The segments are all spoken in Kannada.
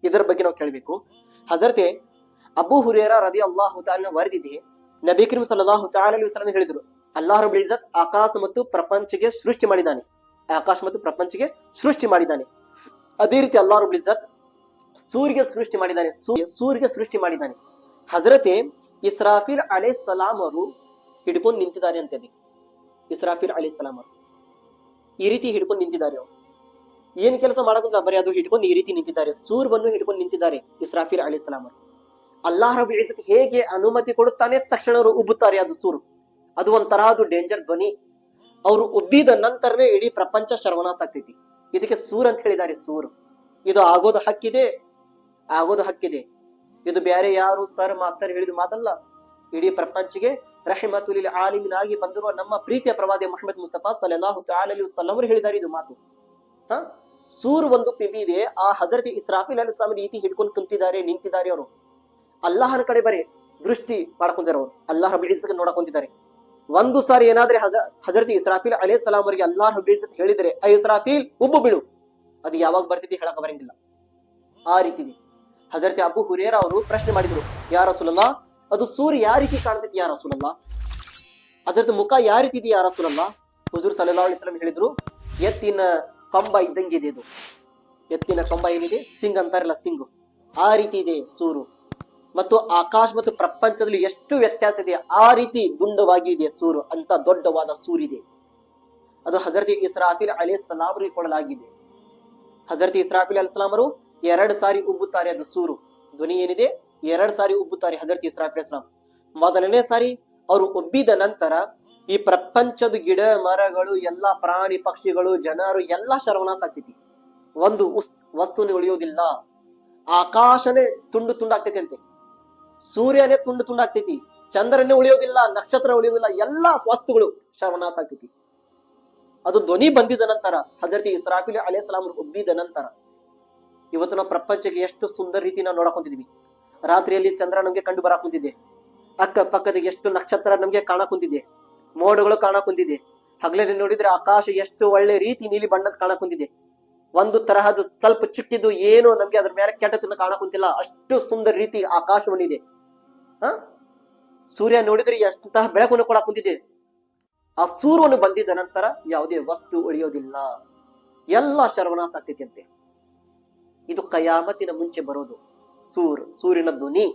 ಇದರ ಬಗ್ಗೆ ನಾವು ಕೇಳಬೇಕು. ಹಜರತೆ ಅಬೂ ಹುರೇರಾ ರದಿಯಲ್ಲಾಹು ತಆಲಾ ವರದಿದೆ, ನಬಿ ಕರೀಂ ಸಲ್ಲಲ್ಲಾಹು ತಆಲಾ ಅಲೈಹಿ ವಸಲ್ಲಂ ಹೇಳಿದ್ರು, ಅಲ್ಲಾಹ್ ರಬ್ಬುಲ್ ಇಜ್ಜತ್ ಆಕಾಶ ಮತ್ತು ಪ್ರಪಂಚಕ್ಕೆ ಸೃಷ್ಟಿ ಮಾಡಿದ್ದಾನೆ. ಆಕಾಶ ಮತ್ತು ಪ್ರಪಂಚಕ್ಕೆ ಸೃಷ್ಟಿ ಮಾಡಿದ್ದಾನೆ. ಅದೇ ರೀತಿ ಅಲ್ಲಾಹ್ ರಬ್ಬುಲ್ ಇಜ್ಜತ್ ಸೂರ್ಯಗೆ ಸೃಷ್ಟಿ ಮಾಡಿದ್ದಾನೆ. ಸೂರ್ಯಗೆ ಸೃಷ್ಟಿ ಮಾಡಿದ್ದಾನೆ. ಹಜರತೆ ಇಸ್ರಾಫಿಲ್ ಅಲೈಹಿಸ್ಸಲಾಂ ಅವರು ಹಿಡ್ಕೊಂಡು ನಿಂತಿದ್ದಾರೆ ಅಂತಿದೆ. ಇಸ್ರಾಫಿಲ್ ಅಲೈಹಿಸ್ಸಲಾಂ ಅವರು ಈ ರೀತಿ ಹಿಡ್ಕೊಂಡು ನಿಂತಿದ್ದಾರೆ. ಅವರು ಏನ್ ಕೆಲಸ ಮಾಡಕಂತ ಬರೀ ಅದು ಹಿಡ್ಕೊಂಡು ಈ ರೀತಿ ನಿಂತಿದ್ದಾರೆ. ಸೂರ್ಯವನ್ನು ಹಿಡ್ಕೊಂಡು ನಿಂತಿದ್ದಾರೆ ಇಸ್ರಾಫಿಲ್ ಅಲೈಹಿಸ್ಸಲಾಂ ಅವರು. ಅಲ್ಲಾಹ್ ರಬ್ಬುಲ್ ಇಜ್ಜತ್ ಹೇಗೆ ಅನುಮತಿ ಕೊಡುತ್ತಾನೆ ತಕ್ಷಣ ಅವರು ಉಬ್ಬುತ್ತಾರೆ. ಅದು ಸೂರು, ಅದು ಒಂಥರ ಅದು ಡೇಂಜರ್ ಧ್ವನಿ. ಅವರು ಉಬ್ಬಿದ ನಂತರನೇ ಇಡೀ ಪ್ರಪಂಚ ಸರ್ವನಾಶ ಆಗ್ತೈತಿ. ಇದಕ್ಕೆ ಸೂರ್ ಅಂತ ಹೇಳಿದ್ದಾರೆ. ಸೂರ್ ಇದು ಆಗೋದು ಹಕ್ಕಿದೆ, ಆಗೋದು ಹಕ್ಕಿದೆ. ಇದು ಬೇರೆ ಯಾರು ಸರ್ ಮಾಸ್ತರ್ ಹೇಳಿದ ಮಾತಲ್ಲ. ಇಡೀ ಪ್ರಪಂಚಕ್ಕೆ ರಹಿಮತುಲ್ ಆಲಿಮೀನ್ ಆಗಿ ಬಂದಿರುವ ನಮ್ಮ ಪ್ರೀತಿಯ ಪ್ರವಾದಿ ಮುಹಮ್ಮದ್ ಮುಸ್ತಫಾ ಸಲ್ಲಲ್ಲಾಹು ಅಲೈಹಿ ವಸಲ್ಲಂ ಅವರು ಹೇಳಿದ್ದಾರೆ ಇದು ಮಾತು. ಸೂರ್ ಒಂದು ಪಿಂಡಿ ಇದೆ. ಆ ಹಜರತ್ ಇಸ್ರಾಫಿಲ್ ಅಲೈಹಿಸ್ಸಲಾಂ ರೀತಿ ಹಿಡ್ಕೊಂಡು ಕುಂತಿದ್ದಾರೆ, ನಿಂತಿದ್ದಾರೆ. ಅವರು ಅಲ್ಲಾಹನ ಕಡೆ ಬರೀ ದೃಷ್ಟಿ ಮಾಡ್ಕೊಂತಾರೆ. ಅವರು ಅಲ್ಲಾಹ್ ರಬ್ಬುಲ್ ಇಜ್ಜತ್ ನೋಡಕೊಂತಿದ್ದಾರೆ. ಒಂದು ಸಾರಿ ಏನಾದ್ರೆ ಹಜರತ್ ಇಸ್ರಾಫಿಲ್ ಅಲೈಹಿಸ್ಸಲಾಂ ಅವರಿಗೆ ಅಲ್ಲಾಹ್ ರಬ್ಬುಲ್ ಇಜ್ಜತ್ ಹೇಳಿದರೆ, ಐ ಇಸ್ರಾಫಿಲ್ ಉಬ್ಬು ಬೀಳು, ಅದು ಯಾವಾಗ ಬರ್ತಿದೆ ಹೇಳಕ ಬರಂಗಿಲ್ಲ. ಆ ರೀತಿ ಇದೆ. ಹಜರತ್ ಅಬೂ ಹುರೇರಾ ಅವರು ಪ್ರಶ್ನೆ ಮಾಡಿದ್ರು, ಯಾ ರಸೂಲಲ್ಲಾಹ್, ಅದು ಸೂರ್ಯ ಯಾವ ರೀತಿ ಕಾಣ್ತೈತಿ ಯಾ ರಸೂಲಲ್ಲಾಹ್, ಅದರದ್ದು ಮುಖ ಯಾವ ರೀತಿ ಇದೆ ಯಾ ರಸೂಲಲ್ಲಾಹ್. ಹುಜೂರ್ ಸಲ್ಲಲ್ಲಾಹು ಅಲೈಹಿ ವಸಲ್ಲಂ ಹೇಳಿದ್ರು, ಎತ್ತಿನ ಕೊಂಬ ಇದ್ದಂಗಿದೆ. ಇದು ಎತ್ತಿನ ಕೊಂಬ ಏನಿದೆ, ಸಿಂಗ್ ಅಂತಾರಲ್ಲ, ಸಿಂಗು, ಆ ರೀತಿ ಇದೆ ಸೂರು. ಮತ್ತು ಆಕಾಶ ಮತ್ತು ಪ್ರಪಂಚದಲ್ಲಿ ಎಷ್ಟು ವ್ಯತ್ಯಾಸ ಇದೆ, ಆ ರೀತಿ ದುಂಡವಾಗಿ ಇದೆ ಸೂರು. ಅಂತ ದೊಡ್ಡವಾದ ಸೂರಿದೆ. ಅದು ಹಜರತ್ ಇಸ್ರಾಫಿಲ್ ಅಲೈಹಿಸ್ಸಲಾಂ ಅವರಿಗೆ ಕೊಡಲಾಗಿದೆ. ಹಜರತ್ ಇಸ್ರಾಫಿಲ್ ಅಲೈಹಿಸ್ಸಲಾಂ ಅವರು 2 ಸಾರಿ ಉಬ್ಬುತ್ತಾರೆ. ಅದು ಸೂರು ಧ್ವನಿ ಏನಿದೆ 2 ಸಾರಿ ಉಬ್ಬುತ್ತಾರೆ ಹಜರತ್ ಇಸ್ರಾಫಿಲ್ ಅಲೈಹಿಸ್ಸಲಾಂ. ಮೊದಲನೇ ಸಾರಿ ಅವರು ಉಬ್ಬಿದ ನಂತರ ಈ ಪ್ರಪಂಚದ ಗಿಡ ಮರಗಳು, ಎಲ್ಲಾ ಪ್ರಾಣಿ ಪಕ್ಷಿಗಳು, ಜನರು ಎಲ್ಲಾ ಸರ್ವನಾಶ ಆಗ್ತೈತಿ. ಒಂದು ವಸ್ತುನೇ ಉಳಿಯೋದಿಲ್ಲ. ಆಕಾಶನೇ ತುಂಡು ತುಂಡಾಗ್ತೈತಿ ಅಂತೆ, ಸೂರ್ಯನೇ ತುಂಡು ತುಂಡಾಗ್ತೈತಿ, ಚಂದ್ರನೇ ಉಳಿಯೋದಿಲ್ಲ, ನಕ್ಷತ್ರ ಉಳಿಯೋದಿಲ್ಲ, ಎಲ್ಲಾ ವಸ್ತುಗಳು ಸರ್ವನಾಶ ಆಗ್ತೈತಿ. ಅದು ಧ್ವನಿ ಬಂದಿದ ನಂತರ, ಹಜರತ್ ಇಸ್ರಾಫಿಲ್ ಅಲೈಹಿಸ್ಸಲಾಂ ಉಬ್ಬಿದ ನಂತರ ಇವತ್ತು ನಾವು ಪ್ರಪಂಚಕ್ಕೆ ಎಷ್ಟು ಸುಂದರ ರೀತಿ ನಾವು ನೋಡಕೊಂತಿದ್ವಿ. ರಾತ್ರಿಯಲ್ಲಿ ಚಂದ್ರ ನಮ್ಗೆ ಕಂಡು ಬರಾಕುಂತಿದೆ, ಅಕ್ಕ ಪಕ್ಕದ ಎಷ್ಟು ನಕ್ಷತ್ರ ನಮ್ಗೆ ಕಾಣಕುಂತಿದೆ, ಮೋಡಗಳು ಕಾಣಕುಂತಿದೆ. ಹಗಲಲ್ಲಿ ನೋಡಿದ್ರೆ ಆಕಾಶ ಎಷ್ಟು ಒಳ್ಳೆ ರೀತಿ ನೀಲಿ ಬಣ್ಣದ ಕಾಣಕುಂತಿದೆ. ಒಂದು ತರಹದ ಸ್ವಲ್ಪ ಚುಕ್ಕಿದ್ದು ಏನು ನಮ್ಗೆ ಅದ್ರ ಮೇಲೆ ಕೆಟ್ಟತನ ಕಾಣಕುಂತಿಲ್ಲ. ಅಷ್ಟು ಸುಂದರ ರೀತಿ ಆಕಾಶವನ್ನಿದೆ. ಸೂರ್ಯ ನೋಡಿದ್ರೆ ಎಷ್ಟಂತಹ ಬೆಳಕನ್ನು ಕೊಡಕ್ ಕುಂತಿದೆ. ಆ ಸೂರ್ಯವನ್ನು ಬಂದಿದ ನಂತರ ಯಾವುದೇ ವಸ್ತು ಉಳಿಯೋದಿಲ್ಲ, ಎಲ್ಲ ಸರ್ವನಾಶ ಆಗ್ತೈತಿ ಅಂತೆ. ಇದು ಕಯಾಮತಿನ ಮುಂಚೆ ಬರೋದು ಸೂರ್ಯನ ಧ್ವನಿ.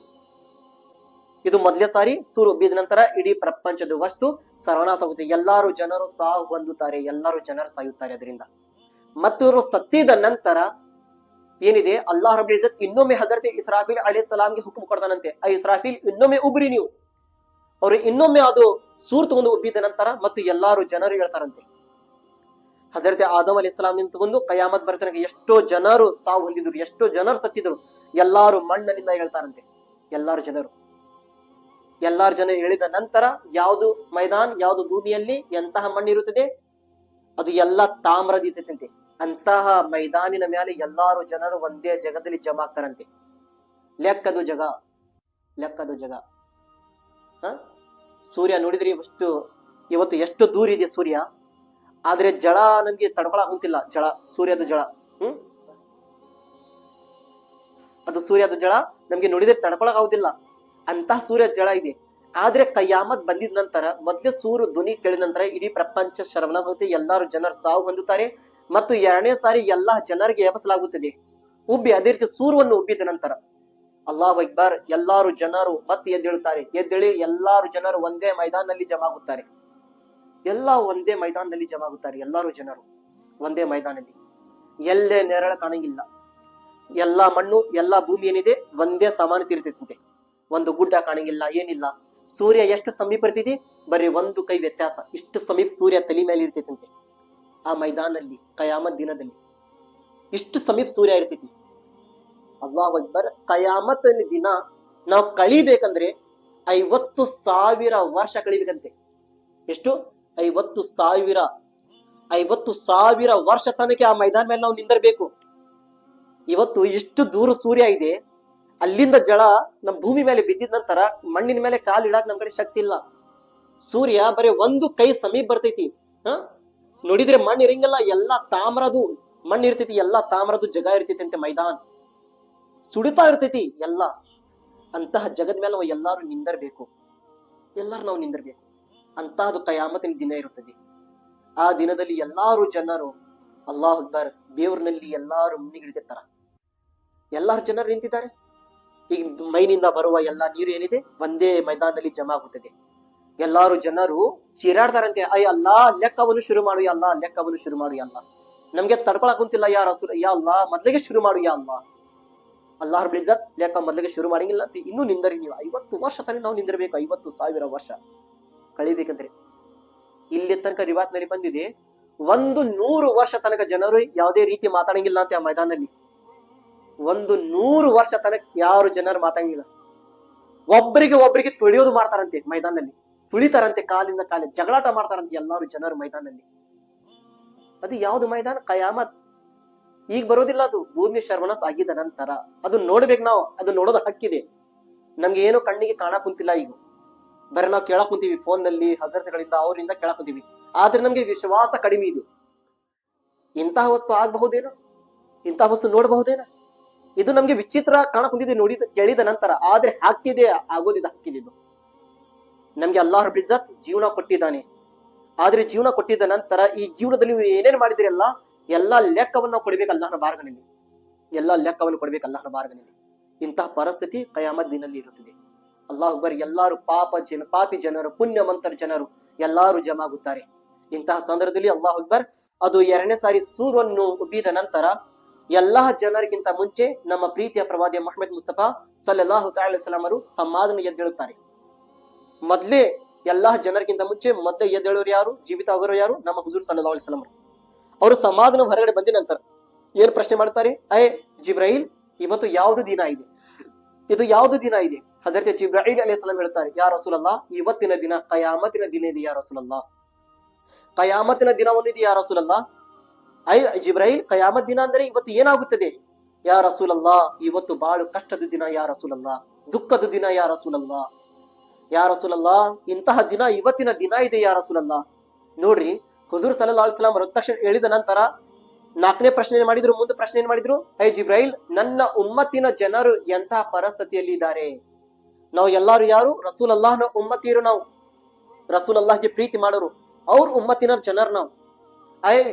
ಇದು ಮೊದಲೇ ಸಾರಿ ಸೂರ್ಯ ಉಬ್ಬಿದ ನಂತರ ಇಡೀ ಪ್ರಪಂಚದ ವಸ್ತು ಸರ್ವನಾಶ ಆಗುತ್ತೆ. ಎಲ್ಲಾರು ಜನರು ಸಾವು ಹೊಂದುತ್ತಾರೆ, ಎಲ್ಲಾರು ಜನರು ಸಾಯುತ್ತಾರೆ ಅದರಿಂದ. ಮತ್ತು ಇವರು ಸತ್ತಿದ ನಂತರ ಏನಿದೆ, ಅಲ್ಲಾಹ್ ರಬ್ಬುಲ್ ಇಜ್ಜತ್ ಇನ್ನೊಮ್ಮೆ ಹಜರತ್ ಇಸ್ರಾಫಿಲ್ ಅಲೈಹಿಸ್ಸಲಾಂಗೆ ಹುಕುಂ ಕೊಡ್ತಾನಂತೆ, ಐ ಇಸ್ರಾಫಿಲ್ ಇನ್ನೊಮ್ಮೆ ಉಬ್ರಿ ನೀವು. ಅವರು ಇನ್ನೊಮ್ಮೆ ಅದು ಸೂರ್ ತಗೊಂಡು ಉಬ್ಬಿದ ನಂತರ ಮತ್ತು ಎಲ್ಲಾರು ಜನರು ಹೇಳ್ತಾರಂತೆ. ಹಜರತ್ ಆದಮ್ ಅಲೈಹಿಸ್ಸಲಾಂ ತಗೊಂಡು ಕಯಾಮತ್ ಬರ್ತನಕ ಎಷ್ಟೋ ಜನರು ಸಾವು ಹೊಂದಿದ್ರು, ಎಷ್ಟೋ ಜನರು ಸತ್ತಿದ್ರು. ಎಲ್ಲಾರು ಮಣ್ಣಿನಿಂದ ಹೇಳ್ತಾರಂತೆ. ಎಲ್ಲಾರು ಜನ ಹೇಳಿದ ನಂತರ ಯಾವುದು ಮೈದಾನ್, ಯಾವುದು ಭೂಮಿಯಲ್ಲಿ ಎಂತಹ ಮಣ್ಣಿರುತ್ತದೆ, ಅದು ಎಲ್ಲ ತಾಮ್ರದಿತ್ತಂತೆ. ಅಂತಹ ಮೈದಾನಿನ ಮೇಲೆ ಎಲ್ಲಾರು ಜನರು ಒಂದೇ ಜಗದಲ್ಲಿ ಜಮಾ ಆಗ್ತಾರಂತೆ. ಲೆಕ್ಕದು ಜಗ. ಸೂರ್ಯ ನೋಡಿದ್ರಿ ಇವತ್ತು ಎಷ್ಟು ದೂರ ಇದೆ ಸೂರ್ಯ. ಆದ್ರೆ ಜಳ ನಮ್ಗೆ ತಡ್ಕೊಳಕ್ ಕುಂತಿಲ್ಲ. ಸೂರ್ಯದ ಜಳ ಅದು ಸೂರ್ಯದ ಜಳ ನಮ್ಗೆ ನೋಡಿದ್ರೆ ತಡ್ಕೊಳಕ್ ಆಗುದಿಲ್ಲ. ಅಂತಹ ಸೂರ್ಯ ಜಳ ಇದೆ. ಆದ್ರೆ ಕಯಾಮತ್ ಬಂದಿದ ನಂತರ ಮೊದ್ಲೇ ಸೂರ್ಯ ಧ್ವನಿ ಕೇಳಿದ ನಂತರ ಇಡೀ ಪ್ರಪಂಚ ಸರ್ವನಾಶ ಆಗುತ್ತೆ, ಎಲ್ಲಾರು ಜನರು ಸಾವು ಹೊಂದುತ್ತಾರೆ. ಮತ್ತು 2ನೇ ಸಾರಿ ಎಲ್ಲಾ ಜನರಿಗೆ ಎಬಸಲಾಗುತ್ತದೆ ಉಬ್ಬಿ. ಅದೇ ರೀತಿ ಸೂರ್ಯವನ್ನು ಉಬ್ಬಿದ ನಂತರ ಅಲ್ಲಾಹು ಅಕ್ಬರ್, ಎಲ್ಲಾರು ಜನರು ಮತ್ತೆ ಎದ್ದೇಳುತ್ತಾರೆ. ಎದ್ದೇಳಿ ಎಲ್ಲಾರು ಜನರು ಒಂದೇ ಮೈದಾನಲ್ಲಿ ಜಮಾ ಆಗುತ್ತಾರೆ. ಎಲ್ಲಾರು ಜನರು ಒಂದೇ ಮೈದಾನದಲ್ಲಿ. ಎಲ್ಲೇ ನೆರಳು ಕಾಣಂಗಿಲ್ಲ. ಎಲ್ಲಾ ಮಣ್ಣು, ಎಲ್ಲಾ ಭೂಮಿ ಏನಿದೆ ಒಂದೇ ಸಮಾನತೆ ಇರ್ತೈತಂತೆ. ಒಂದು ಗುಡ್ಡ ಕಾಣಂಗಿಲ್ಲ, ಏನಿಲ್ಲ. ಸೂರ್ಯ ಎಷ್ಟು ಸಮೀಪ ಇರ್ತೈತಿ, ಬರೀ ಒಂದು ಕೈ ವ್ಯತ್ಯಾಸ. ಇಷ್ಟು ಸಮೀಪ ಸೂರ್ಯ ತಲೆ ಮೇಲೆ ಇರ್ತೈತಂತೆ. ಆ ಮೈದಾನಲ್ಲಿ ಕಯಾಮತ್ ದಿನದಲ್ಲಿ ಇಷ್ಟು ಸಮೀಪ ಸೂರ್ಯ ಇರ್ತೈತಿ. ಅಲ್ಲಾಹು ಅಕ್ಬರ್. ಕಯಾಮತ್ ದಿನ ನಾವು ಕಳಿಬೇಕಂದ್ರೆ 50,000 ವರ್ಷ ಕಳಿಬೇಕಂತೆ. ಎಷ್ಟು? 50,000 ವರ್ಷ ತನಕ ಆ ಮೈದಾನ ಮೇಲೆ ನಾವು ನಿಂದಿರಬೇಕು. ಇವತ್ತು ಇಷ್ಟು ದೂರ ಸೂರ್ಯ ಇದೆ, ಅಲ್ಲಿಂದ ಜಳ ನಮ್ ಭೂಮಿ ಮೇಲೆ ಬಿದ್ದಿದ ನಂತರ ಮಣ್ಣಿನ ಮೇಲೆ ಕಾಲು ಇಡಾಕ್ ನಮ್ ಕಡೆ ಶಕ್ತಿ ಇಲ್ಲ. ಸೂರ್ಯ ಬರೀ ಒಂದು ಕೈ ಸಮೀಪ ಬರ್ತೈತಿ. ನೋಡಿದ್ರೆ ಮಣ್ಣು ಇರಂಗಿಲ್ಲ, ಎಲ್ಲಾ ತಾಮ್ರದು ಮಣ್ಣು ಇರ್ತೈತಿ, ಎಲ್ಲಾ ತಾಮ್ರದು ಜಗ ಇರ್ತೈತಿ ಅಂತೆ ಮೈದಾನ್. ಸುಡಿತಾ ಇರ್ತೈತಿ ಎಲ್ಲ. ಅಂತಹ ಜಗದ ಮೇಲೆ ನಾವು ಎಲ್ಲಾರು ನಿಂದಿರ್ಬೇಕು, ಎಲ್ಲಾರು ನಾವು ನಿಂದಿರ್ಬೇಕು. ಅಂತಹದು ಕಯಾಮತಿನ ದಿನ ಇರುತ್ತದೆ. ಆ ದಿನದಲ್ಲಿ ಎಲ್ಲಾರು ಜನರು ಅಲ್ಲಾಹ್ ಅಕ್ಬರ್ ದೇವ್ರನಲ್ಲಿ ಎಲ್ಲಾರು ಮುನ್ನಿಗಿಡ್ತಿರ್ತಾರ. ಎಲ್ಲಾರು ಜನರು ನಿಂತಿದ್ದಾರೆ. ಈಗ ಮೈನಿಂದ ಬರುವ ಎಲ್ಲಾ ನೀರು ಏನಿದೆ ಒಂದೇ ಮೈದಾನದಲ್ಲಿ ಜಮಾ ಆಗುತ್ತದೆ. ಎಲ್ಲಾರು ಜನರು ಚೀರಾಡ್ತಾರಂತೆ, ಅಯ್ಯ ಅಲ್ಲಾ ಲೆಕ್ಕವನ್ನು ಶುರು ಮಾಡು ಯಾ ಅಲ್ಲಾ, ಲೆಕ್ಕವನ್ನು ಶುರು ಮಾಡು ಯಾ ಅಲ್ಲಾ, ನಮ್ಗೆ ತಡ್ಕೊಳಕ್ ಕುಂತಿಲ್ಲ ಯಾ ರಸೂಲ್, ಯಾ ಅಲ್ಲಾ ಮೊದ್ಲಿಗೆ ಶುರು ಮಾಡು ಯಾ ಅಲ್ಲಾ. ಅಲ್ಲಾಹ್ ರಬ್ಬುಲ್ ಇಜ್ಜತ್ ಲೆಕ್ಕ ಮೊದ್ಲಿಗೆ ಶುರು ಮಾಡಂಗಿಲ್ಲ ಅಂತ ಇನ್ನೂ ನಿಂದರಿ ನೀವು. 50 ವರ್ಷ ತನಕ ನಾವು ನಿಂದಿರ್ಬೇಕು, 50,000 ವರ್ಷ ಕಳಿಬೇಕಂದ್ರೆ. ಇಲ್ಲಿ ತನಕ ರಿವಾತ್ನಲ್ಲಿ ಬಂದಿದೆ 100 ವರ್ಷ ತನಕ ಜನರು ಯಾವುದೇ ರೀತಿ ಮಾತಾಡಂಗಿಲ್ಲ ಅಂತ ಆ ಮೈದಾನದಲ್ಲಿ. 100 ವರ್ಷ ತನಕ ಯಾರು ಜನರು ಮಾತಾಡಂಗಿಲ್ಲ. ಒಬ್ಬರಿಗೆ ತುಳಿಯೋದು ಮಾಡ್ತಾರಂತೆ ಮೈದಾನದಲ್ಲಿ, ತುಳಿತಾರಂತೆ ಕಾಲಿಂದ ಕಾಲಿ, ಜಗಳಾಟ ಮಾಡ್ತಾರಂತೆ ಎಲ್ಲಾರು ಜನರು ಮೈದಾನದಲ್ಲಿ. ಅದು ಯಾವ್ದು ಮೈದಾನ? ಕಯಾಮತ್. ಈಗ ಬರೋದಿಲ್ಲ, ಅದು ಭೂಮಿ ಶರ್ವನಾಶ ಆಗಿದ ನಂತರ. ಅದು ನೋಡ್ಬೇಕು ನಾವು, ಅದು ನೋಡೋದು ಹಕ್ಕಿದೆ. ನಮ್ಗೆ ಏನು ಕಣ್ಣಿಗೆ ಕಾಣಕ್ ಕುಂತಿಲ್ಲ. ಈಗ ಬರೀ ನಾವು ಕೇಳಕ್ ಕುಂತೀವಿ ಫೋನ್ ನಲ್ಲಿ ಹಜರತ್ಗಳಿಂದ, ಅವರಿಂದ ಕೇಳಕ್ ಕುಂತೀವಿ. ಆದ್ರೆ ನಮ್ಗೆ ವಿಶ್ವಾಸ ಕಡಿಮೆ ಇದೆ. ಇಂತಹ ವಸ್ತು ಆಗಬಹುದೇನೋ, ಇಂತಹ ವಸ್ತು ನೋಡಬಹುದೇನೋ, ಇದು ನಮ್ಗೆ ವಿಚಿತ್ರ ಕಾಣಕ್ ಕುಂತಿದೆ ನೋಡಿದ ಕೇಳಿದ ನಂತರ. ಆದ್ರೆ ಹಕ್ಕಿದೆ, ಆಗೋದಿದ ಹಕ್ಕಿದೆ. ನಮ್ಗೆ ಅಲ್ಲಾಹ್ ರಬ್ಬುಲ್ ಇಜ್ಜತ್ ಜೀವನ ಕೊಟ್ಟಿದ್ದಾನೆ. ಆದ್ರೆ ಜೀವನ ಕೊಟ್ಟಿದ್ದ ನಂತರ ಈ ಜೀವನದಲ್ಲಿ ನೀವು ಏನೇನ್ ಮಾಡಿದಿರಲ್ಲ ಎಲ್ಲಾ ಲೆಕ್ಕವನ್ನು ನಾವು ಕೊಡ್ಬೇಕು ಅಲ್ಲಾಹನ ಬಾರ್ಗನಲ್ಲಿ. ಎಲ್ಲಾ ಲೆಕ್ಕವನ್ನು ಕೊಡ್ಬೇಕು ಅಲ್ಲಾಹನ ಬಾರ್ಗನಲ್ಲಿ. ಇಂತಹ ಪರಿಸ್ಥಿತಿ ಕಯಾಮತ್ ದಿನಲ್ಲಿ ಇರುತ್ತದೆ. ಅಲ್ಲಾಹ್ ಅಕ್ಬರ್. ಎಲ್ಲಾರು ಪಾಪಿ ಜನರು, ಪುಣ್ಯವಂತರ ಜನರು ಎಲ್ಲಾರು ಜಮಾ ಆಗುತ್ತಾರೆ. ಇಂತಹ ಸಂದರ್ಭದಲ್ಲಿ ಅಲ್ಲಾಹ್ ಅಕ್ಬರ್ ಅದು 2ನೇ ಸಾರಿ ಸೂರ್ಯವನ್ನು ಉಬ್ಬಿದ ನಂತರ ಎಲ್ಲಾ ಜನರಿಗಿಂತ ಮುಂಚೆ ನಮ್ಮ ಪ್ರೀತಿಯ ಪ್ರವಾದಿ ಮುಹಮ್ಮದ್ ಮುಸ್ತಫಾ ಸಲ್ಲಲ್ಲಾಹು ತಆಲಾ ವಸಲ್ಲಂ ಅವರು ಸಮಾಧಾನ ಎದ್ದೇಳುತ್ತಾರೆ. ಮೊದ್ಲೇ ಎಲ್ಲಾ ಜನರಿಗಿಂತ ಮುಂಚೆ ಮೊದಲೇ ಎದ್ದೇಳೋರು ಯಾರು, ಜೀವಿತ ಆಗೋರು ಯಾರು? ನಮ್ಮ ಹುಜೂರ್ ಸಲ್ಲಲ್ಲಾಹು ಅಲೈಹಿ ವಸಲ್ಲಂ ಅವರು ಸಮಾಧಾನ ಹೊರಗಡೆ ಬಂದ ನಂತರ ಏನ್ ಪ್ರಶ್ನೆ ಮಾಡ್ತಾರೆ? ಜಿಬ್ರೈಲ್, ಇವತ್ತು ಯಾವ್ದು ದಿನ ಇದೆ, ಇದು ಯಾವ್ದು ದಿನ ಇದೆ? ಹಜರತ್ ಜಿಬ್ರೈಲ್ ಅಲೈಹಿಸ್ಸಲಾಂ ಹೇಳ್ತಾರೆ, ಯಾ ರಸೂಲಲ್ಲಾಹ್ ಇವತ್ತಿನ ದಿನ ಕಯಾಮತಿನ ದಿನ ಇದೆ ಯಾ ರಸೂಲಲ್ಲಾಹ್, ಕಯಾಮತಿನ ದಿನವನ್ನು ಇದೆ ಯಾ ರಸೂಲಲ್ಲಾಹ್. ಜಿಬ್ರೈಲ್, ಕಯಾಮತ್ ದಿನ ಅಂದ್ರೆ ಇವತ್ತು ಏನಾಗುತ್ತದೆ ಯಾ ರಸೂಲಲ್ಲಾಹ್? ಇವತ್ತು ಬಾಳು ಕಷ್ಟದ ದಿನ ಯಾ ರಸೂಲಲ್ಲಾಹ್, ದುಃಖದ ದಿನ ಯಾ ರಸೂಲಲ್ಲಾಹ್. ಯಾ ರಸೂಲಲ್ಲಾಹ್ ಇಂತಹ ದಿನ ಇವತ್ತಿನ ದಿನ ಇದೆ ಯಾ ರಸೂಲಲ್ಲಾಹ್. ನೋಡ್ರಿ, ಹುಜೂರ್ ಸಲ್ಲಲ್ಲಾಹು ಅಲೈಹಿ ವಸಲ್ಲಂ ತಕ್ಷಣ ಹೇಳಿದ ನಂತರ 4ನೇ ಪ್ರಶ್ನೆ ಏನ್ ಮಾಡಿದ್ರು? ಮುಂದೆ ಪ್ರಶ್ನೆ ಏನ್ ಮಾಡಿದ್ರು? ಜಿಬ್ರೈಲ್, ನನ್ನ ಉಮ್ಮತ್ತಿನ ಜನರು ಎಂತಹ ಪರಿಸ್ಥಿತಿಯಲ್ಲಿ ಇದ್ದಾರೆ? ನಾವು ಎಲ್ಲಾರು ಯಾರು? ರಸೂಲ್ ಅಲ್ಲಾಹ್ನ ಉಮ್ಮತಿಯರು. ನಾವು ರಸೂಲ್ ಅಲ್ಲಾಹ್ಗೆ ಪ್ರೀತಿ ಮಾಡೋರು, ಅವ್ರ ಉಮ್ಮತ್ತಿನ ಜನರು ನಾವು.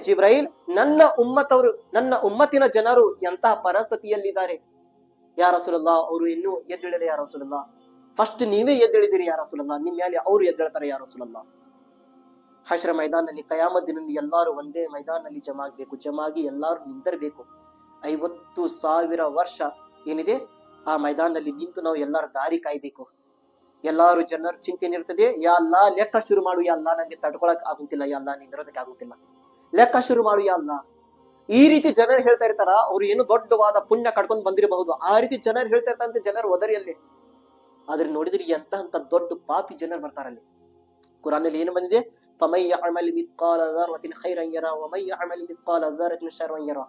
ಜಿಬ್ರೈಲ್, ನನ್ನ ಉಮ್ಮತ್ತಿನ ಜನರು ಎಂತಹ ಪರಿಸ್ಥಿತಿಯಲ್ಲಿದ್ದಾರೆ ಯಾ ರಸೂಲಲ್ಲಾಹ್? ಅವರು ಇನ್ನೂ ಎದ್ದೇಳಿಲ್ಲ ಯಾ ರಸೂಲಲ್ಲಾಹ್. ಫಸ್ಟ್ ನೀವೇ ಎದ್ದೇಳಿದಿರಿ ಯಾ ರಸೂಲಲ್ಲಾಹ್, ನಿಮ್ಮ ಮೇಲೆ ಅವ್ರು ಎದ್ದೇಳ್ತಾರೆ ಯಾ ರಸೂಲಲ್ಲಾಹ್. ಹಶ್ರ ಮೈದಾನದಲ್ಲಿ ಕಯಾಮತ್ ದಿನದಲ್ಲಿ ಎಲ್ಲಾರು ಒಂದೇ ಮೈದಾನದಲ್ಲಿ ಜಮಾ ಆಗ್ಬೇಕು, ಜಮಾಗಿ ಎಲ್ಲಾರು ನಿಂತಿರ್ಬೇಕು. 50,000 ವರ್ಷ ಏನಿದೆ ಆ ಮೈದಾನದಲ್ಲಿ ನಿಂತು ನಾವು ಎಲ್ಲಾರು ದಾರಿ ಕಾಯ್ಬೇಕು. ಎಲ್ಲಾರು ಜನರ ಚಿಂತೆ ಇರ್ತದೆ, ಯಾ ಅಲ್ಲಾ ಲೆಕ್ಕ ಶುರು ಮಾಡು ಯಾ ಅಲ್ಲಾ, ನಂಗೆ ತಡ್ಕೊಳಕ್ ಆಗುತ್ತಿಲ್ಲ ಯಾ ಅಲ್ಲಾ, ನಿಂದಿರೋದಕ್ಕೆ ಆಗುತ್ತಿಲ್ಲ, ಲೆಕ್ಕ ಶುರು ಮಾಡು ಯಾ ಅಲ್ಲಾ. ಈ ರೀತಿ ಜನರು ಹೇಳ್ತಾ ಇರ್ತಾರ. ಅವ್ರು ಏನು ದೊಡ್ಡವಾದ ಪುಣ್ಯ ಕಟ್ಕೊಂಡ್ ಬಂದಿರಬಹುದು, ಆ ರೀತಿ ಜನರು ಹೇಳ್ತಾ ಇರ್ತಾರಂತೆ ಜನರು ಒದರಿಯಲ್ಲಿ. ಆದ್ರೆ ನೋಡಿದ್ರಿ ಎಂತ ದೊಡ್ಡ ಪಾಪಿ ಜನರು ಬರ್ತಾರಲ್ಲಿ. ಕುರಾನಲ್ಲಿ ಏನು ಬಂದಿದೆ? فَمَن يَعْمَلْ مِثْقَالَ ذَرَّةٍ خَيْرًا يَرَهُ وَمَن يَعْمَلْ مِثْقَالَ ذَرَّةٍ ಶರ್ರನ್ ಯರಹ.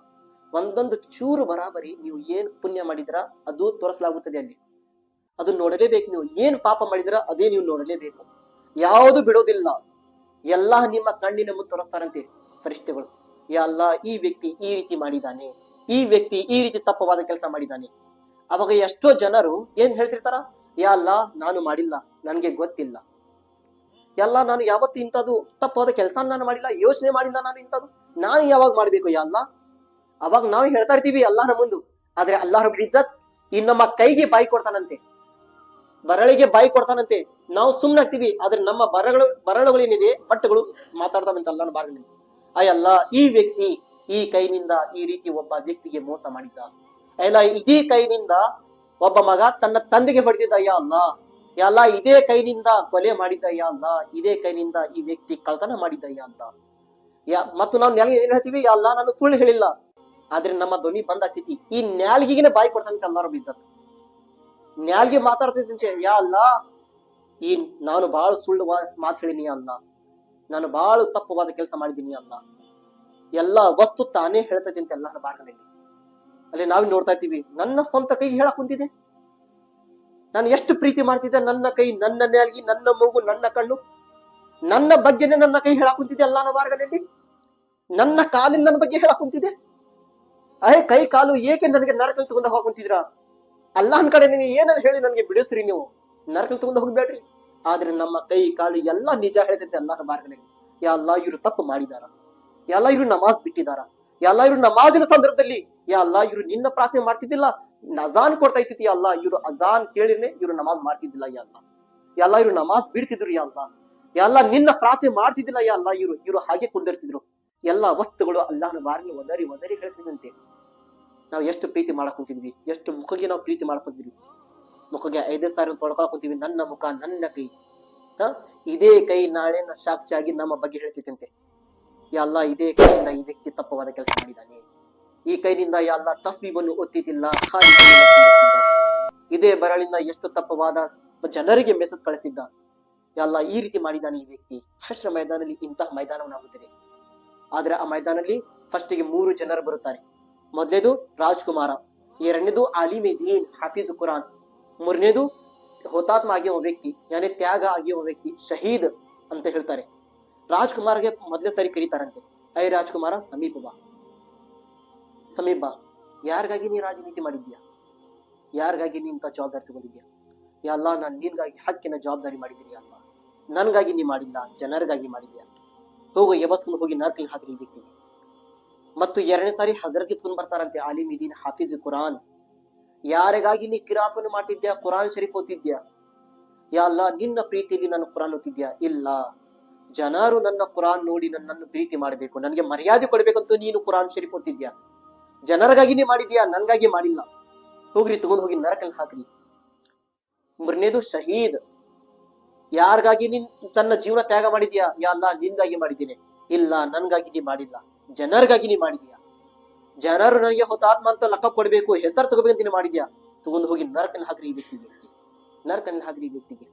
ಒಂದೊಂದು ಚೂರು ಬರಾಬರಿ ನೀವು ಏನ್ ಪುಣ್ಯ ಮಾಡಿದ್ರ ಅದು ತೋರಿಸಲಾಗುತ್ತದೆ ಅಲ್ಲಿ. ಅದು ನೋಡಲೇಬೇಕು. ನೀವು ಏನ್ ಪಾಪ ಮಾಡಿದ್ರ ಅದೇ ನೀವು ನೋಡಲೇಬೇಕು, ಯಾವುದು ಬಿಡೋದಿಲ್ಲ. ಎಲ್ಲಾ ನಿಮ್ಮ ಕಣ್ಣಿನ ಮುಂದೆ ತೋರಿಸ್ತಾರಂತೆ ಫರಿಷ್ಠೆಗಳು. ಯಾ ಅಲ್ಲಾ, ಈ ವ್ಯಕ್ತಿ ಈ ರೀತಿ ಮಾಡಿದ್ದಾನೆ, ಈ ವ್ಯಕ್ತಿ ಈ ರೀತಿ ತಪ್ಪವಾದ ಕೆಲಸ ಮಾಡಿದ್ದಾನೆ. ಅವಾಗ ಎಷ್ಟೋ ಜನರು ಏನ್ ಹೇಳ್ತಿರ್ತಾರ? ಯಾ ಅಲ್ಲಾ, ನಾನು ಮಾಡಿಲ್ಲ, ನನ್ಗೆ ಗೊತ್ತಿಲ್ಲ, ಎಲ್ಲ ನಾನು ಯಾವತ್ತು ಇಂಥದ್ದು ತಪ್ಪವಾದ ಕೆಲಸ ನಾನು ಮಾಡಿಲ್ಲ, ಯೋಚನೆ ಮಾಡಿಲ್ಲ ನಾನು ಇಂಥದ್ದು, ನಾನು ಯಾವಾಗ ಮಾಡ್ಬೇಕು ಯಾ ಅಲ್ಲಾ? ಅವಾಗ ನಾವು ಹೇಳ್ತಾ ಇರ್ತೀವಿ ಅಲ್ಲಾಹನ ಮುಂದೆ. ಆದ್ರೆ ಅಲ್ಲಾಹ್ ರಬ್ಬುಲ್ ಇಜ್ಜತ್ ಈ ನಮ್ಮ ಕೈಗೆ ಬಾಯಿ ಕೊಡ್ತಾನಂತೆ, ಬರಳಿಗೆ ಬಾಯಿ ಕೊಡ್ತಾನಂತೆ. ನಾವು ಸುಮ್ಮನೆ ಆಗ್ತೀವಿ, ಆದ್ರೆ ನಮ್ಮ ಬರಳುಗಳು ಏನಿದೆ ಬಟ್ಟೆಗಳು ಮಾತಾಡ್ತಾವಂತೆ ಅಲ್ಲಾಹನ ಬಾರ್ಗನಲ್ಲಿ. ಅಲ್ಲ, ಈ ವ್ಯಕ್ತಿ ಈ ಕೈನಿಂದ ಈ ರೀತಿ ಒಬ್ಬ ವ್ಯಕ್ತಿಗೆ ಮೋಸ ಮಾಡಿದ್ದ, ಅಲ್ಲ ಇದೇ ಕೈನಿಂದ ಒಬ್ಬ ಮಗ ತನ್ನ ತಂದೆಗೆ ಹೊಡೆದಿದ್ದ ಯಾ ಅಲ್ಲಾ, ಎಲ್ಲ ಇದೇ ಕೈನಿಂದ ಕೊಲೆ ಮಾಡಿದ್ದ ಯಾ ಅಲ್ಲಾ, ಇದೇ ಕೈನಿಂದ ಈ ವ್ಯಕ್ತಿ ಕಳ್ತನ ಮಾಡಿದ್ದ ಯಾ ಅಲ್ಲಾ. ಮತ್ತು ನಾವು ನ್ಯಾಲ್ಗೆ ಏನ್ ಹೇಳ್ತೀವಿ? ಯಾ ಅಲ್ಲಾ, ನಾನು ಸುಳ್ಳು ಹೇಳಿಲ್ಲ. ಆದ್ರೆ ನಮ್ಮ ಧ್ವನಿ ಬಂದ್ ಆಗ್ತೈತಿ, ಈ ನ್ಯಾಲ್ಗಿಗೆ ಬಾಯಿ ಕೊಡ್ತಾನಂತೆ ಅಲ್ಲಾಹ್ ರಬ್ಬುಲ್ ಇಜ್ಜತ್. ನ್ಯಾಲ್ಗೆ ಮಾತಾಡ್ತೈತಂತೆ, ಯಾ ಅಲ್ಲಾ ಈ ನಾನು ಬಹಳ ಸುಳ್ಳು ಮಾತು ಹೇಳಿನಿ ಅಲ್ಲ, ನಾನು ಬಹಳ ತಪ್ಪವಾದ ಕೆಲಸ ಮಾಡಿದ್ದೀನಿ ಅಲ್ಲ. ಎಲ್ಲ ವಸ್ತು ತಾನೇ ಹೇಳ್ತೈತಿ ಅಂತ ಅಲ್ಲಾಹನ ಬಾರ್ಗನಲ್ಲಿ. ಅಲ್ಲಿ ನಾವು ನೋಡ್ತಾ ಇರ್ತೀವಿ, ನನ್ನ ಸ್ವಂತ ಕೈ ಹೇಳಕ್ ಕುಂತಿದೆ, ನಾನು ಎಷ್ಟು ಪ್ರೀತಿ ಮಾಡ್ತಿದ್ದೆ, ನನ್ನ ಕೈ, ನನ್ನ ನ್ಯಾಲ್ಗಿ, ನನ್ನ ಮೂಗು, ನನ್ನ ಕಣ್ಣು, ನನ್ನ ಬಗ್ಗೆನೆ ನನ್ನ ಕೈ ಹೇಳಕ್ ಕುಂತಿದೆ ಅಲ್ಲಾಹನ ಬಾರ್ಗನಲ್ಲಿ. ನನ್ನ ಕಾಲಿನ ನನ್ನ ಬಗ್ಗೆ ಹೇಳಕ್ ಕುಂತಿದೆ. ಕೈ ಕಾಲು ಏಕೆ ನನಗೆ ನರಕಲ್ಲಿ ತಗೊಂಡ ಹೋಗ್ ಕುಂತಿದ್ರ? ಅಲ್ಲಾಹನ್ ಕಡೆ ನೀವು ಏನನ್ನ ಹೇಳಿ ನನಗೆ ಬಿಡಿಸ್ರಿ, ನೀವು ನರಕಲ್ಲಿ ತಗೊಂಡು ಹೋಗ್ಬೇಡ್ರಿ. ಆದ್ರೆ ನಮ್ಮ ಕೈ ಕಾಲು ಎಲ್ಲ ನಿಜ ಹೇಳ್ತೈತೆ ಅಲ್ಲಾಹನ ಮಾರ್ಗದಲ್ಲಿ. ಯಾ ಅಲ್ಲಾ ಇವ್ರು ತಪ್ಪು ಮಾಡಿದಾರ, ಯಾ ಅಲ್ಲಾ ಇವ್ರು ನಮಾಜ್ ಬಿಟ್ಟಿದಾರ, ಯಾ ಅಲ್ಲಾ ಇವ್ರು ನಮಾಜಿನ ಸಂದರ್ಭದಲ್ಲಿ ಯಾ ಅಲ್ಲಾ ಇವ್ರು ನಿನ್ನ ಪ್ರಾರ್ಥನೆ ಮಾಡ್ತಿದ್ದಿಲ್ಲ, ಅಜಾನ್ ಕೊಡ್ತಾ ಇತ್ತು ಯಾ ಅಲ್ಲಾ, ಇವ್ರು ಅಜಾನ್ ಕೇಳಿನೇ ಇವ್ರು ನಮಾಜ್ ಮಾಡ್ತಿದ್ದಿಲ್ಲ ಯಾ ಅಲ್ಲಾ, ಯಾ ಅಲ್ಲಾ ಇವ್ರು ನಮಾಜ್ ಬಿಡ್ತಿದ್ರು ಯಾ ಅಲ್ಲಾ, ಯಾ ಅಲ್ಲಾ ನಿನ್ನ ಪ್ರಾರ್ಥನೆ ಮಾಡ್ತಿದ್ದಿಲ್ಲ ಯಾ ಅಲ್ಲಾ, ಇವ್ರು ಹಾಗೆ ಕುಂದಿರ್ತಿದ್ರು. ಎಲ್ಲಾ ವಸ್ತುಗಳು ಅಲ್ಲಾಹನ ಬಾರಿನ ಒದರಿ ಒದರಿ ಹೇಳ್ತಿದ್ದಂತೆ. ನಾವು ಎಷ್ಟು ಪ್ರೀತಿ ಮಾಡಕ್ ಕುಂತಿದ್ವಿ, ಎಷ್ಟು ಮುಖಗೆ ನಾವು ಪ್ರೀತಿ ಮಾಡ್ಕೊಂತಿದ್ವಿ. ಮುಖಗೆ 5 ಸಾವಿರ ತೊಳ್ಕೊಳಕ್ ಕುಂತೀವಿ, ನನ್ನ ಮುಖ ನನ್ನ ಕೈ. ಇದೇ ಕೈ ನಾಳೆ ಸಾಕ್ಷಿಯಾಗಿ ನಮ್ಮ ಬಗ್ಗೆ ಹೇಳ್ತಿತ್ತಂತೆ. ಯಾ ಅಲ್ಲಾ ಇದೇ ಕೈಯಿಂದ ಈ ವ್ಯಕ್ತಿ ತಪ್ಪವಾದ ಕೆಲಸ ಮಾಡಿದ್ದಾನೆ, ಈ ಕೈನಿಂದ ಯಾ ಅಲ್ಲಾ ತಸ್ಬೀಹನ್ನು ಒತ್ತಿದ್ದಿಲ್ಲ, ಖಾಲಿ ಇದೇ ಬರಳಿಂದ ಎಷ್ಟು ತಪ್ಪವಾದ ಜನರಿಗೆ ಮೆಸೇಜ್ ಕಳಿಸ್ತಿದ್ದ. ಯಾ ಅಲ್ಲಾ ಈ ರೀತಿ ಮಾಡಿದ್ದಾನೆ ಈ ವ್ಯಕ್ತಿ. ಹಶ್ರ ಮೈದಾನಲ್ಲಿ ಇಂತಹ ಮೈದಾನವನ್ನಾಗುತ್ತದೆ. ಆದ್ರೆ ಆ ಮೈದಾನಲ್ಲಿ ಫಸ್ಟಿಗೆ 3 ಜನರು ಬರುತ್ತಾರೆ. ಮೊದಲೇದು ರಾಜ್ಕುಮಾರ, ಎರಡನೇದು ಆಲಿಮೆ ದೀನ್ ಹಾಫೀಜ್ ಕುರಾನ್, ಮೂರನೇದು ಹುತಾತ್ಮ ಆಗಿರುವ ವ್ಯಕ್ತಿ, ಯಾನೇ ತ್ಯಾಗ ಆಗಿರುವ ವ್ಯಕ್ತಿ, ಶಹೀದ್ ಅಂತ ಹೇಳ್ತಾರೆ. ರಾಜ್ಕುಮಾರ್ಗೆ ಮೊದಲೇ ಸರಿ ಕರೀತಾರಂತೆ, ಐ ರಾಜ್ಕುಮಾರ ಸಮೀಪ ಬಾ, ಸಮೀಪ ಬಾ. ಯಾರಿಗಾಗಿ ನೀ ರಾಜನೀತಿ ಮಾಡಿದ್ಯಾ, ಯಾರಿಗಾಗಿ ನೀ ಇಂಥ ಜವಾಬ್ದಾರಿ ತಗೊಂಡಿದ್ಯಾ? ಯಾ ಅಲ್ಲಾ ನಾನು ನಿನ್ಗಾಗಿ ಹಕ್ಕಿನ ಜವಾಬ್ದಾರಿ ಮಾಡಿದ್ದೀನಿ ಅಲ್ಲ, ನನ್ಗಾಗಿ ನೀ ಮಾಡಿಲ್ಲ, ಜನರಿಗಾಗಿ ಮಾಡಿದ್ಯಾ. ಹೋಗು ಎಬಸ್ಕೊಂಡು ಹೋಗಿ ನರ್ಕಲ್ ಹಾಕ್ರಿ ಈ ವ್ಯಕ್ತಿಗೆ. ಮತ್ತು 2ನೇ ಸಾರಿ ಹಜರತ್ ಎತ್ಕೊಂಡು ಬರ್ತಾರಂತೆ ಆಲಿಮ್ ದೀನ್ ಹಾಫೀಜ್ ಕುರಾನ್. ಯಾರಿಗಾಗಿ ನೀ ಕಿರಾತ್ವನ್ನು ಮಾಡ್ತಿದ್ಯಾ, ಕುರಾನ್ ಶರೀಫ್ ಓದ್ತಿದ್ಯಾ? ಯಾ ಅಲ್ಲಾ ನಿನ್ನ ಪ್ರೀತಿಯಲ್ಲಿ ನನ್ನ ಕುರಾನ್ ಓದ್ತಿದ್ಯಾ? ಇಲ್ಲ, ಜನರು ನನ್ನ ಕುರಾನ್ ನೋಡಿ ನನ್ನನ್ನು ಪ್ರೀತಿ ಮಾಡಬೇಕು, ನನಗೆ ಮರ್ಯಾದೆ ಕೊಡ್ಬೇಕಂತೂ ನೀನು ಕುರಾನ್ ಶರೀಫ್ ಓದ್ತಿದ್ಯಾ. ಜನರಿಗಾಗಿ ನೀ ಮಾಡಿದ್ಯಾ, ನನ್ಗಾಗಿ ಮಾಡಿಲ್ಲ. ಹೋಗ್ರಿ ತಗೊಂಡು ಹೋಗಿ ನರಕಲ್ ಹಾಕ್ರಿ. 3ನೇದು ಶಹೀದ್, ಯಾರಿಗಾಗಿ ನೀನ್ ತನ್ನ ಜೀವನ ತ್ಯಾಗ ಮಾಡಿದ್ಯಾ? ಯಾ ಅಲ್ಲಾ ನಿನ್ಗಾಗಿ ಮಾಡಿದ್ದೀನಿ. ಇಲ್ಲ, ನನ್ಗಾಗಿ ನೀ ಮಾಡಿಲ್ಲ, ಜನರಿಗಾಗಿ ನೀ ಮಾಡಿದ್ಯಾ. ಜನರು ನನಗೆ ಹುತಾತ್ಮ ಅಂತ ಲಕ್ಕ ಕೊಡ್ಬೇಕು, ಹೆಸರು ತಗೋಬೇಕಂತ ನೀನು ಮಾಡಿದ್ಯಾ. ತಗೊಂಡು ಹೋಗಿ ನರಕಲ್ಲಿ ಹಾಕ್ರಿ ಈ ವ್ಯಕ್ತಿಗೆ, ನರಕಲ್ಲಿ ಹಾಕ್ರಿ ಈ ವ್ಯಕ್ತಿಗೆ.